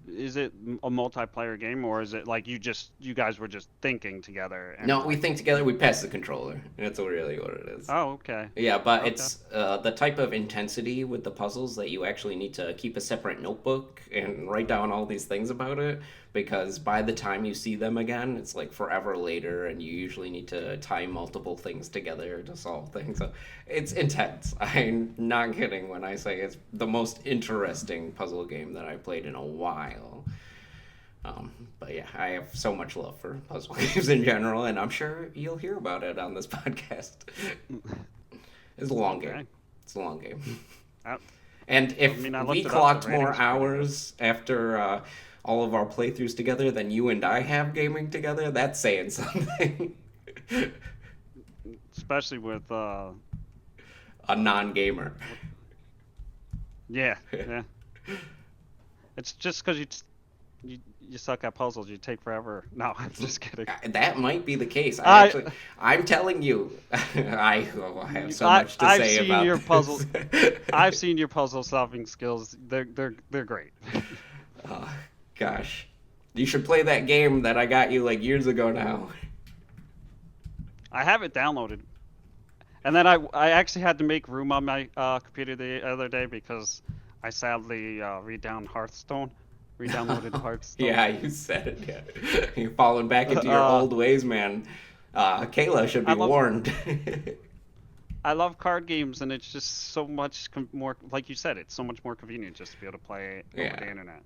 is it a multiplayer game or is it like you guys were just thinking together and No, we like think together, we pass the controller. That's really what it is. oh okay Yeah, but okay it's the type of intensity with the puzzles that you actually need to keep a separate notebook and write down all these things about it because by the time you see them again, it's like forever later, and you usually need to tie multiple things together to solve things. So it's intense. I'm not kidding when I say it's the most interesting puzzle game that I played in a while. But yeah, I have so much love for puzzle games in general, and I'm sure you'll hear about it on this podcast. It's a long game. Okay. It's a long game. I, And I if mean, I we looked it up. The clocked more ratings are pretty good, hours after all of our playthroughs together than you and I have gaming together, that's saying something. especially with A non gamer. what, yeah, yeah. It's just because you suck at puzzles. You take forever. No, I'm just kidding. That might be the case. I I'm telling you, I have so I much to I've say seen about your puzzle. this. I've seen your puzzle solving skills. They're great. Oh, gosh. You should play that game that I got you like years ago now. I have it downloaded, and then I actually had to make room on my computer the other day because I sadly re-downloaded Hearthstone. Yeah, you said it. Yeah. You're falling back into your Uh, old ways, man. Kayla should I be love warned. I love card games, and it's just so much more, like you said, it's so much more convenient just to be able to play it over the Yeah, internet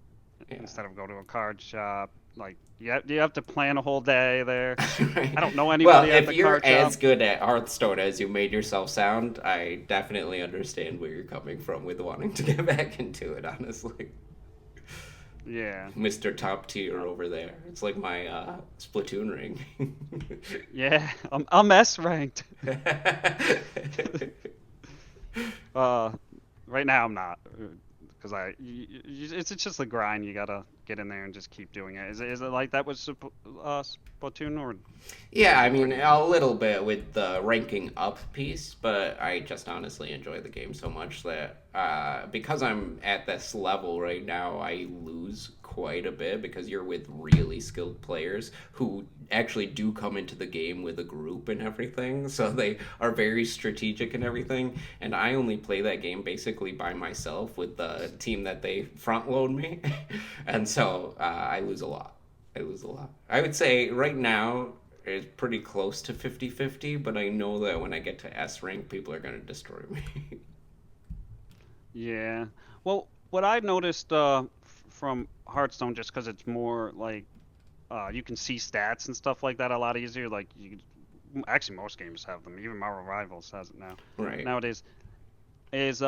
yeah. instead of go to a card shop. Like you have to plan a whole day there. I Right. don't know Well, anybody at if the you're card shop. as good at Hearthstone as you made yourself sound, I definitely understand where you're coming from with wanting to get back into it, honestly. Yeah. Mr. Top Tier Uh, over there. It's like my Splatoon ring. yeah, I'm S ranked. Uh, right now I'm not, because it's just a grind. You gotta get in there and just keep doing it. Is it like that with Splatoon Yeah, I or mean, do you? a little bit with the ranking up piece, but I just honestly enjoy the game so much that because I'm at this level right now, I lose quite a bit because you're with really skilled players who actually do come into the game with a group and everything. So they are very strategic and everything. And I only play that game basically by myself with the team that they front load me. And so I lose a lot. I lose a lot. I would say right now it's pretty close to 50-50, but I know that when I get to S rank, people are going to destroy me. Yeah. Well, what I noticed from Hearthstone, just because it's more like you can see stats and stuff like that a lot easier. Like actually most games have them. Even Marvel Rivals has it now Right. nowadays. Is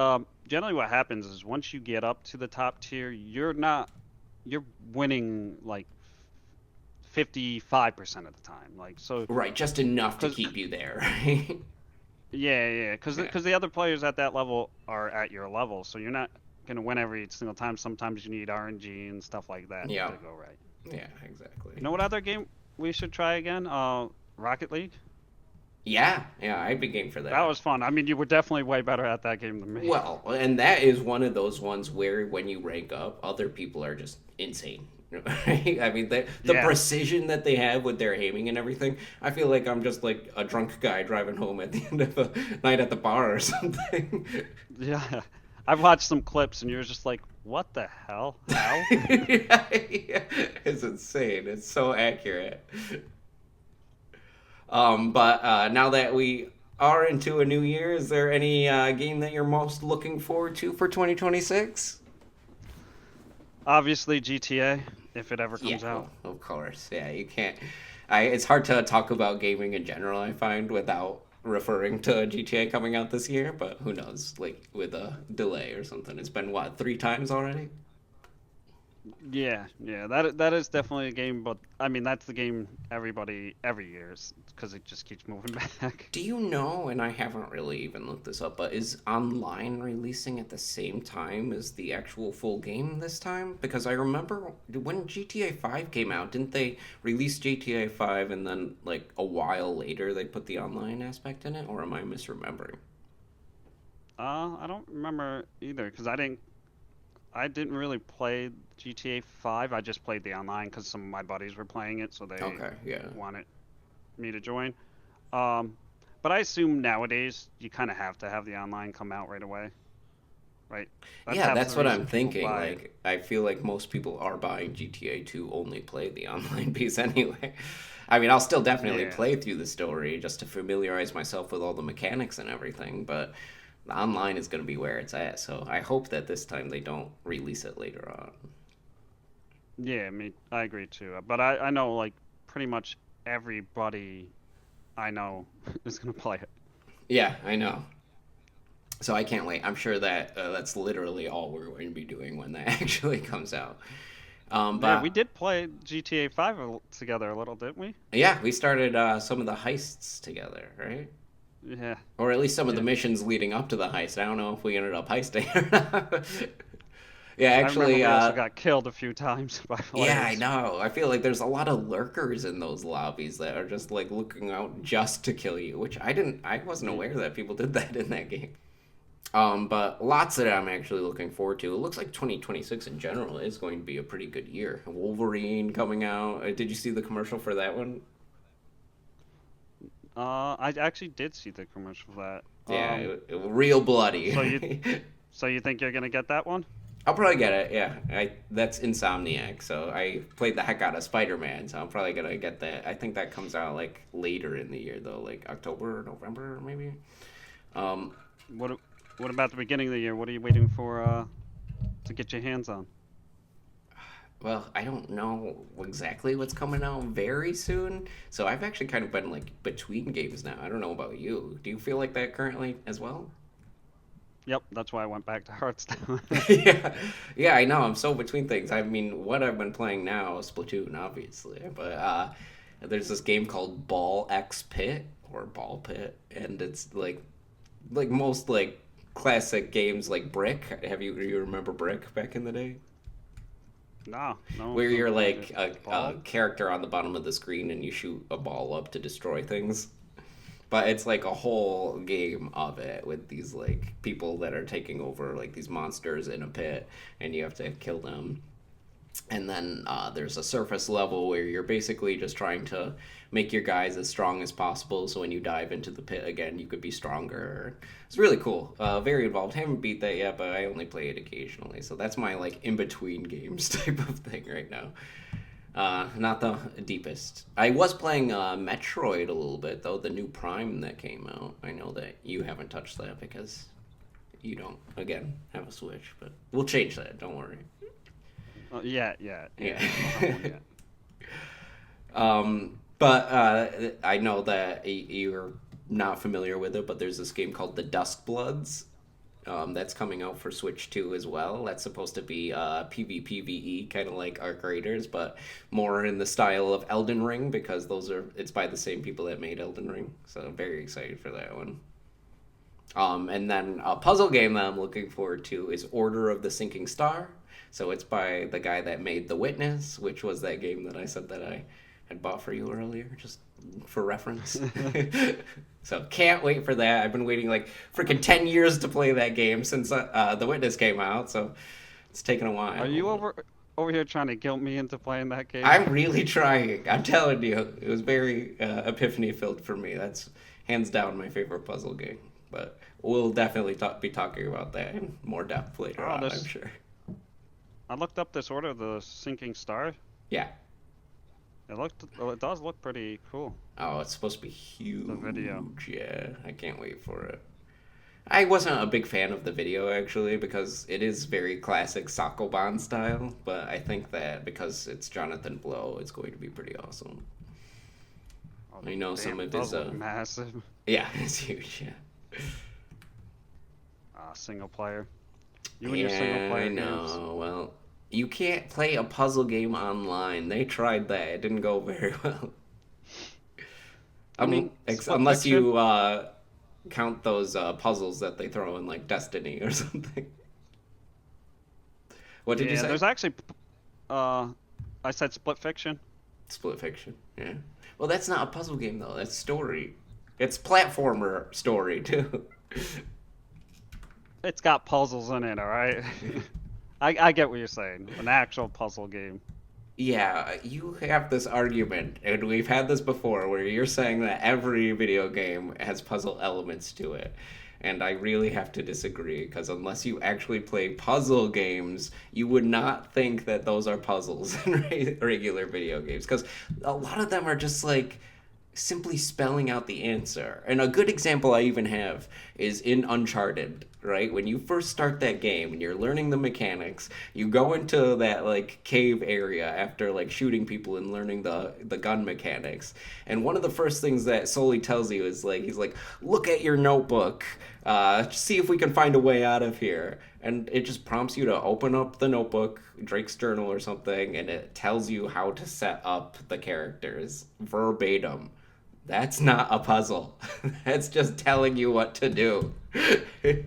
generally what happens is once you get up to the top tier, you're winning like 55% of the time. Like so, Right, just enough to cause keep you there, right? yeah, cause Yeah. cause the other players at that level are at your level, so you're not gonna win every single time. Sometimes you need RNG and stuff like that Yeah. to go right. Yeah, exactly. You know what other game we should try again? Rocket League. Yeah, yeah, I'd be game for That that. was fun. I mean, you were definitely way better at that game than me. Well, and that is one of those ones where when you rank up, other people are just insane. Right? I mean, the Yeah, precision that they have with their aiming and everything, I feel like I'm just like a drunk guy driving home at the end of a night at the bar or something. yeah. I've watched some clips, and you're just like, what the hell? How? Yeah, it's insane. It's so accurate. But now that we are into a new year, is there any game that you're most looking forward to for 2026? Obviously, GTA, if it ever Yeah, comes out. of course. Yeah, you can't. It's hard to talk about gaming in general, I find, without referring to GTA coming out this year, but who knows? Like, with a delay or something. It's been, what, 3 times already? Yeah. That is definitely a game, but I mean that's the game everybody every year because it just keeps moving back. Do you know, and I haven't really even looked this up, but is online releasing at the same time as the actual full game this time? Because I remember when GTA 5 came out, didn't they release GTA 5 and then, like, a while later they put the online aspect in it? Or am I misremembering? I don't remember either because I didn't really play GTA 5. I just played the online because some of my buddies were playing it, so they Okay, yeah. wanted me to join. Um, but I assume nowadays you kind of have to have the online come out right away, right? That's Yeah, half that's the what reason I'm people thinking. buy it. Like, I feel like most people are buying GTA to only play the online piece anyway. I mean, I'll still definitely Yeah, play through the story just to familiarize myself with all the mechanics and everything, but the online is going to be where it's at. So I hope that this time they don't release it later on. Yeah, I agree too. But I know like pretty much everybody I know is gonna play it. Yeah, I know. So I can't wait. I'm sure that that's literally all we're going to be doing when that actually comes out. Yeah, we But did play GTA 5 together a little, didn't we? yeah, we started some of the heists together, right? Yeah, Or at least some of the yeah. missions leading up to the heist. I don't know if we ended up heisting or not. Yeah, I remember actually, we also got killed a few times by yeah, I players. know. I feel like there's a lot of lurkers in those lobbies that are just like looking out just to kill you, which I wasn't Yeah. aware that people did that in that game. But lots that I'm actually looking forward to. It looks like 2026 in general is going to be a pretty good year. Wolverine coming out. Did you see the commercial for that one? I actually did see the commercial for that. Yeah, real So you bloody. so you think you're gonna get that one? I'll probably get it. Yeah, that's Insomniac. So I played the heck out of Spider-Man. So I'm probably gonna get that. I think that comes out like later in the year though, like October, November, maybe. Um, What what about the beginning of the year? What are you waiting for to get your hands on? well, I don't know exactly what's coming out very soon. So I've actually kind of been like between games now. I don't know about you. Do you feel like that currently as well? Yep, that's why I went back to Hearthstone. Yeah, yeah, I know. I'm so between things. I mean, what I've been playing now is Splatoon, obviously, but there's this game called Ball X Pit or Ball Pit, and it's like most like classic games like Brick. You remember Brick back in the day? No, no, Where you're no idea. like a Ball? character on the bottom of the screen and you shoot a ball up to destroy things. But it's like a whole game of it with these like people that are taking over like these monsters in a pit and you have to kill them. And then there's a surface level where you're basically just trying to make your guys as strong as possible so when you dive into the pit again you could be stronger. It's really cool, very involved. Haven't beat that yet, but I only play it occasionally, so that's my like in between games type of thing right now. Not the deepest. I was playing Metroid a little bit though, the new Prime that came out. I know that you haven't touched that because you don't again have a Switch, but we'll change that. Don't worry. Yeah. Yeah. I don't have one yet. But I know that you're not familiar with it, but there's this game called The Dusk Bloods. That's coming out for Switch 2 as well. That's supposed to be PvPvE, kind of like Arc Raiders, but more in the style of Elden Ring because it's by the same people that made Elden Ring. So I'm very excited for that one. And then a puzzle game that I'm looking forward to is Order of the Sinking Star. So it's by the guy that made The Witness, which was that game that I said that I had bought for you earlier, just for reference. So can't wait for that. I've been waiting like freaking 10 years to play that game since The Witness came out, so it's taken a Are while. you But over here trying to guilt me into playing that game? I'm really trying. I'm telling you, it was very epiphany filled for me. That's hands down my favorite puzzle game. But we'll definitely be talking about that in more depth later Oh, on, I'm this sure. I looked up this Order, the Sinking Star. Yeah. It does look pretty cool. Oh, it's supposed to be The video. huge. Yeah, I can't wait for it. I wasn't a big fan of the video actually because it is very classic Sakoban style, but I think that because it's Jonathan Blow, it's going to be pretty awesome. Oh, I know some damn, it of does his look massive. yeah, it's huge, yeah. Single player. You and your single Yeah, I player games. know. Well, you can't play a puzzle game online. They tried that. It didn't go very well. I mean, Split Unless Fiction. you count those puzzles that they throw in like Destiny or something. What did you Yeah, say? there's actually. Uh, I said Split Fiction. Split Fiction. Yeah. Well, that's not a puzzle game though. That's story. It's platformer story too. It's got puzzles in it, all right. I get what you're saying. An actual puzzle game. Yeah, you have this argument, and we've had this before, where you're saying that every video game has puzzle elements to it. And I really have to disagree, because unless you actually play puzzle games, you would not think that those are puzzles in regular video games. Because a lot of them are just like simply spelling out the answer. And a good example I even have is in Uncharted. right? When you first start that game and you're learning the mechanics, you go into that like cave area after like shooting people and learning the gun mechanics. And one of the first things that Sully tells you is like he's like, "Look at your notebook. See if we can find a way out of here." And it just prompts you to open up the notebook, Drake's journal or something, and it tells you how to set up the characters verbatim. That's not a puzzle. That's just telling you what to do.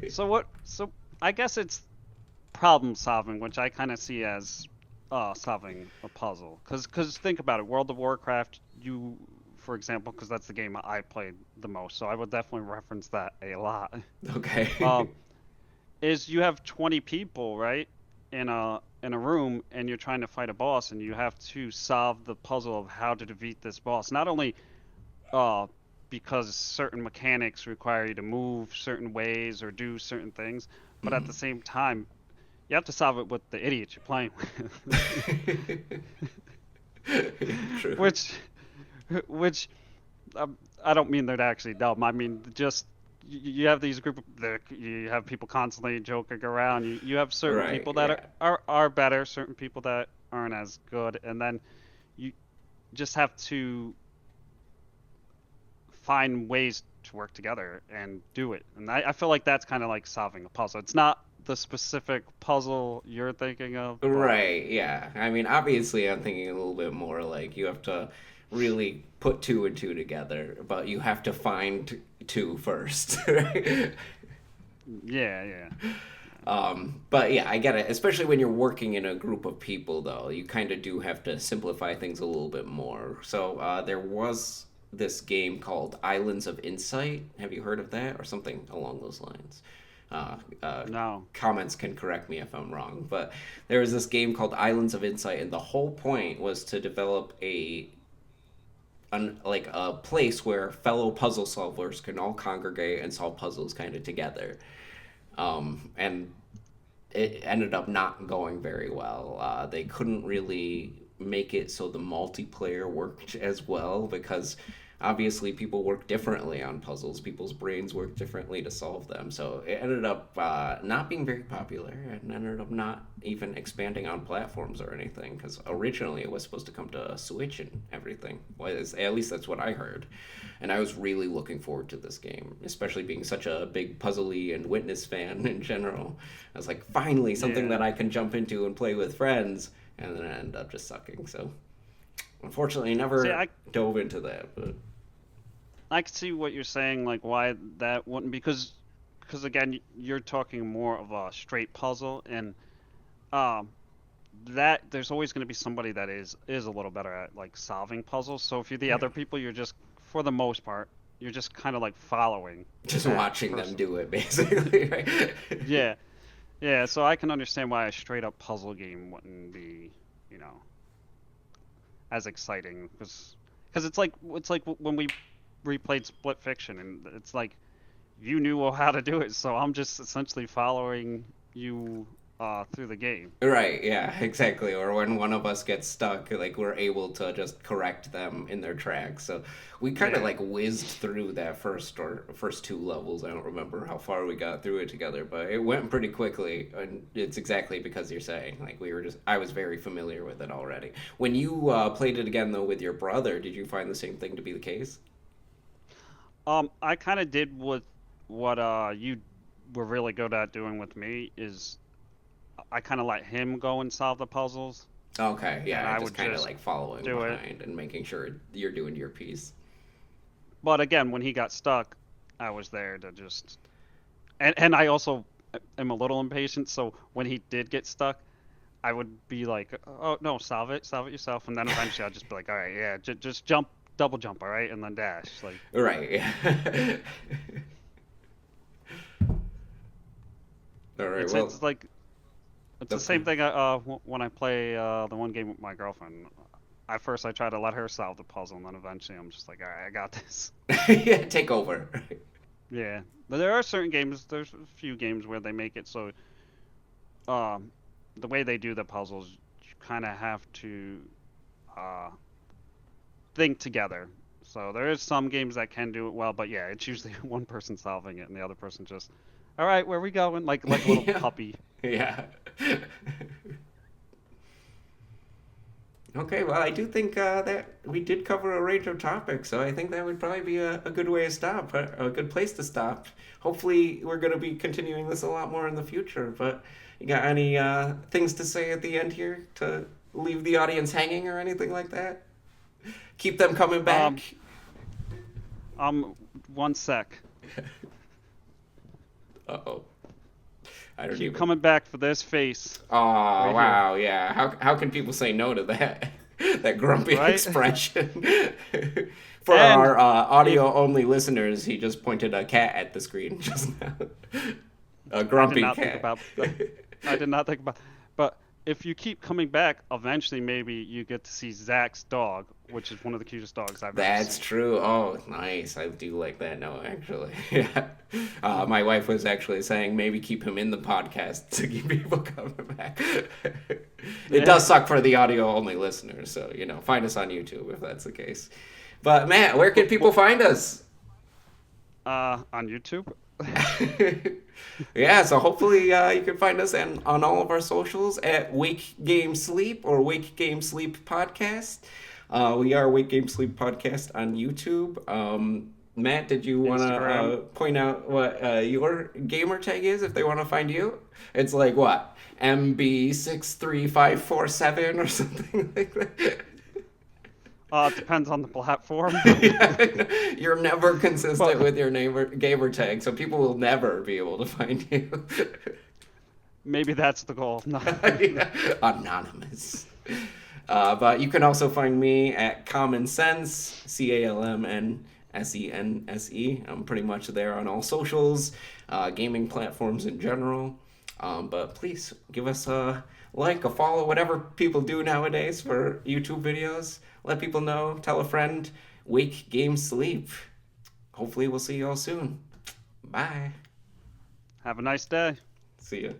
So what? So I guess it's problem solving, which I kind of see as solving a puzzle. Cause think about it, World of Warcraft, you, for example, because that's the game I played the most, so I would definitely reference that a lot. Okay. Um, is you have 20 people, right, in a room, and you're trying to fight a boss, and you have to solve the puzzle of how to defeat this boss. Not only uh, because certain mechanics require you to move certain ways or do certain things, but at the same time, you have to solve it with the idiot you're playing with. True. which, which I don't mean they're actually dumb. I mean just you have these you have people constantly joking around. You have certain Right, people that yeah. are better, certain people that aren't as good, and then you just have to find ways to work together and do it. And I feel like that's kind of like solving a puzzle. It's not the specific puzzle you're thinking of, but Right, yeah. I mean, obviously, I'm thinking a little bit more like you have to really put two and two together, but you have to find two first, right? yeah, yeah, But yeah, I get it. Especially when you're working in a group of people, though, you kind of do have to simplify things a little bit more. So there was this game called Islands of Insight. Have you heard of that, or something along those lines? Uh, uh, no, Comments can correct me if I'm wrong, but there was this game called Islands of Insight, and the whole point was to develop like a place where fellow puzzle solvers can all congregate and solve puzzles kind of together. And it ended up not going very well. They couldn't really make it so the multiplayer worked as well because obviously people work differently on puzzles. People's brains work differently to solve them. So it ended up not being very popular and ended up not even expanding on platforms or anything because originally it was supposed to come to Switch and everything. At least that's what I heard. And I was really looking forward to this game, especially being such a big puzzly and Witness fan in general. I was like, finally, something yeah. that I can jump into and play with friends, and then I ended up just sucking. So, unfortunately, I See, never dove into that. But I can see what you're saying, like why that wouldn't because again, you're talking more of a straight puzzle, and um, that there's always going to be somebody that is a little better at like solving puzzles. So if you're the yeah, other people, you're just for the most part, you're just kind of like following just that watching them person. do it, basically. Right? Yeah, yeah. So I can understand why a straight up puzzle game wouldn't be, you know, as exciting because it's like when we replayed Split Fiction, and it's like you knew how to do it, so I'm just essentially following you through the game. Right, yeah, exactly. Or when one of us gets stuck, like we're able to just correct them in their tracks. So we kind of Yeah, like whizzed through that first two levels. I don't remember how far we got through it together, but it went pretty quickly. And it's exactly because you're saying like I was very familiar with it already. When you played it again though with your brother, did you find the same thing to be the case? I kind of did what you were really good at doing with me is I kind of let him go and solve the puzzles, Okay, and yeah, I just would kind of just like following do it. behind and making sure you're doing your piece. But again, when he got stuck, I was there to just and I also am a little impatient, so when he did get stuck, I would be like, "Oh no, solve it yourself," and then eventually I'd just be like, "All right, yeah, just jump, double jump, all right, and then dash." Like Right, yeah. All right, well, it's like it's the okay. same thing. When I play the one game with my girlfriend, at first I try to let her solve the puzzle, and then eventually I'm just like, "All right, I got this." Yeah, take over. Yeah, but there are certain games. There's a few games where they make it so um, the way they do the puzzles, you kind of have to uh, think together. So there is some games that can do it well, but yeah, it's usually one person solving it and the other person just All right, where we going? Like a little Yeah. puppy. Yeah. Okay, well, I do think that we did cover a range of topics, so I think that would probably be a good way to stop, a good place to stop. Hopefully, we're going to be continuing this a lot more in the future, but you got any things to say at the end here to leave the audience hanging or anything like that? Keep them coming back? Um, um, one sec. Uh-oh. I don't Keep even. coming back for this face Oh, right here, wow, yeah. How can people say no to that? That grumpy right? expression. For And our if audio only listeners, he just pointed a cat at the screen just now. A I did grumpy not think cat. about I did not think about. But if you keep coming back, eventually maybe you get to see Zach's dog, which is one of the cutest dogs I've ever That's seen. true. Oh, nice. I do like that. No, actually. Yeah. My wife was actually saying maybe keep him in the podcast to keep people coming back. It Yeah. does suck for the audio only listeners, so, find us on YouTube if that's the case. But, Matt, where can people Well, find us? on YouTube. Yeah, so hopefully you can find us on all of our socials at Wake Game Sleep or Wake Game Sleep Podcast. We are Wake Game Sleep Podcast on YouTube. Matt, did you want to Instagram. point out what your gamer tag is if they want to find you? It's like what? MB63547 or something like that. It depends on the platform. Yeah, you're never consistent But with your neighbor gamer tag, so people will never be able to find you. maybe that's the goal. No. Yeah, anonymous. But you can also find me at Common Sense, CALMNSENSE. I'm pretty much there on all socials, gaming platforms in general. But please give us a like, a follow, whatever people do nowadays for YouTube videos. Let people know, tell a friend, wake, game, sleep. Hopefully, we'll see you all soon. Bye. Have a nice day. See you.